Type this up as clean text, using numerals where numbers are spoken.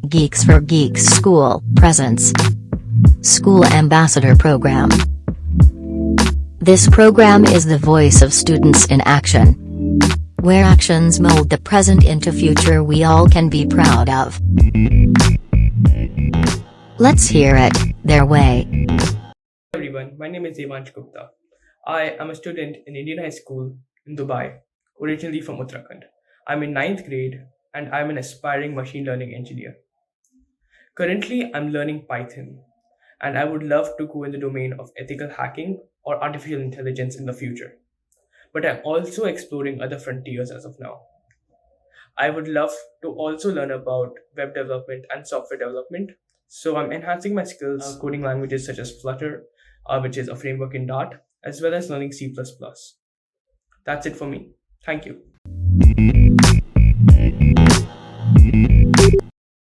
Geeks for Geeks School Presents School Ambassador Program. This program is the voice of students in action, where actions mold the present into future we all can be proud of. Let's hear it their way. Hello everyone, my name is Devansh Gupta. I am a student in Indian High School in Dubai, originally from Uttarakhand. I'm in 9th grade and I'm an aspiring machine learning engineer. Currently, I'm learning Python and I would love to go in the domain of ethical hacking or artificial intelligence in the future. But I'm also exploring other frontiers as of now. I would love to also learn about web development and software development. So I'm enhancing my skills coding languages such as Flutter, which is a framework in Dart, as well as learning C++. That's it for me. Thank you.